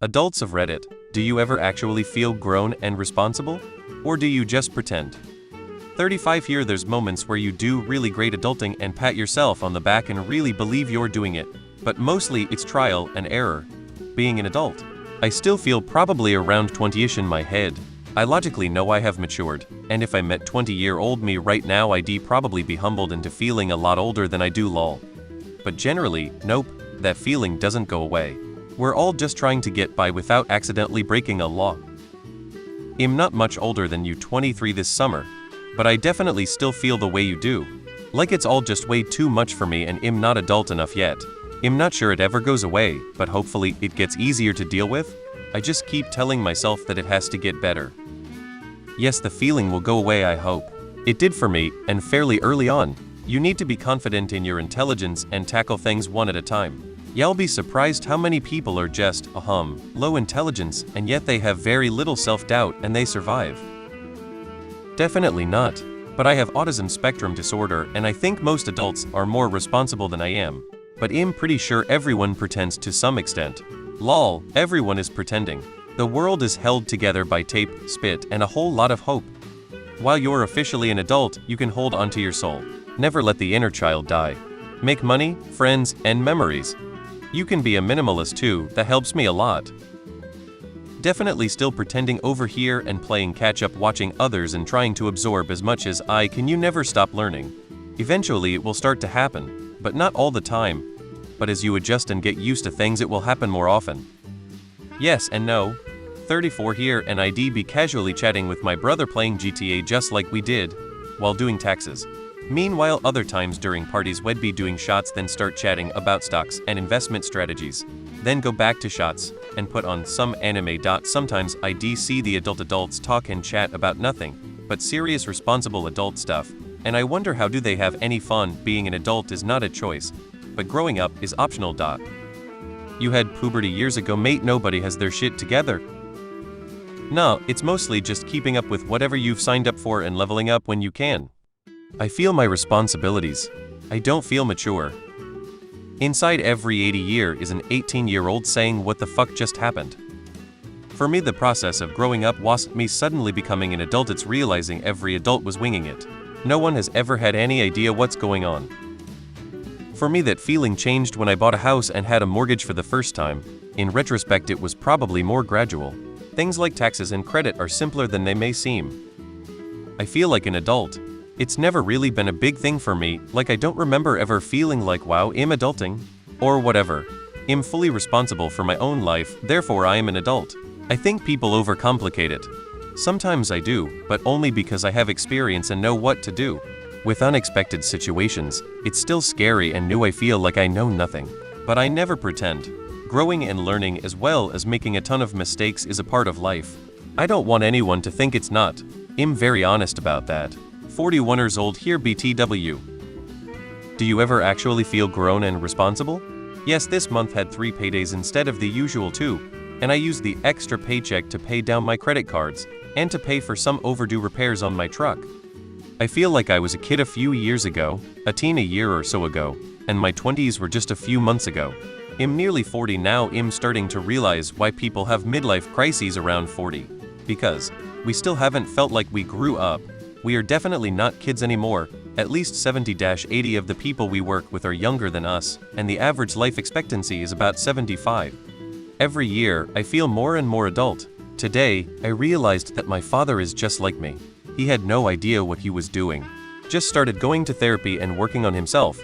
Adults of Reddit, do you ever actually feel grown and responsible? Or do you just pretend? 35 here, there's moments where you do really great adulting and pat yourself on the back and really believe you're doing it, but mostly it's trial and error. Being an adult, I still feel probably around 20ish in my head. I logically know I have matured, and if I met 20-year-old me right now I'd probably be humbled into feeling a lot older than I do lol. But generally, nope, that feeling doesn't go away. We're all just trying to get by without accidentally breaking a law. I'm not much older than you, 23 this summer, but I definitely still feel the way you do. Like it's all just way too much for me and I'm not adult enough yet. I'm not sure it ever goes away, but hopefully it gets easier to deal with. I just keep telling myself that it has to get better. Yes, the feeling will go away, I hope. It did for me, and fairly early on. You need to be confident in your intelligence and tackle things one at a time. You'll be surprised how many people are just, low intelligence, and yet they have very little self-doubt and they survive. Definitely not. But I have autism spectrum disorder and I think most adults are more responsible than I am. But I'm pretty sure everyone pretends to some extent. Lol, everyone is pretending. The world is held together by tape, spit, and a whole lot of hope. While you're officially an adult, you can hold onto your soul. Never let the inner child die. Make money, friends, and memories. You can be a minimalist too, that helps me a lot. Definitely still pretending over here and playing catch-up, watching others and trying to absorb as much as I can. You never stop learning. Eventually it will start to happen, but not all the time. But as you adjust and get used to things it will happen more often. Yes and no. 34 here and I'd be casually chatting with my brother playing GTA just like we did, while doing taxes. Meanwhile other times during parties we'd be doing shots, then start chatting about stocks and investment strategies. Then go back to shots, and put on some anime. Sometimes I'd see the adults talk and chat about nothing, but serious responsible adult stuff, and I wonder how do they have any fun. Being an adult is not a choice, but growing up is optional. You had puberty years ago mate, nobody has their shit together. No, it's mostly just keeping up with whatever you've signed up for and leveling up when you can. I feel my responsibilities. I don't feel mature. Inside every 80 year is an 18-year-old saying what the fuck just happened. For me the process of growing up wasn't me suddenly becoming an adult, it's realizing every adult was winging it. No one has ever had any idea what's going on. For me that feeling changed when I bought a house and had a mortgage for the first time. In retrospect it was probably more gradual. Things like taxes and credit are simpler than they may seem. I feel like an adult. It's never really been a big thing for me, like I don't remember ever feeling like wow, I'm adulting. Or whatever. I'm fully responsible for my own life, therefore I am an adult. I think people overcomplicate it. Sometimes I do, but only because I have experience and know what to do. With unexpected situations, it's still scary and new. I feel like I know nothing. But I never pretend. Growing and learning as well as making a ton of mistakes is a part of life. I don't want anyone to think it's not. I'm very honest about that. 41 years old here BTW. Do you ever actually feel grown and responsible? Yes, this month had 3 paydays instead of the usual 2, and I used the extra paycheck to pay down my credit cards and to pay for some overdue repairs on my truck. I feel like I was a kid a few years ago, a teen a year or so ago, and my 20s were just a few months ago. I'm nearly 40 now. I'm starting to realize why people have midlife crises around 40. Because we still haven't felt like we grew up. We are definitely not kids anymore. At least 70-80 of the people we work with are younger than us, and the average life expectancy is about 75. Every year, I feel more and more adult. Today, I realized that my father is just like me. He had no idea what he was doing. Just started going to therapy and working on himself,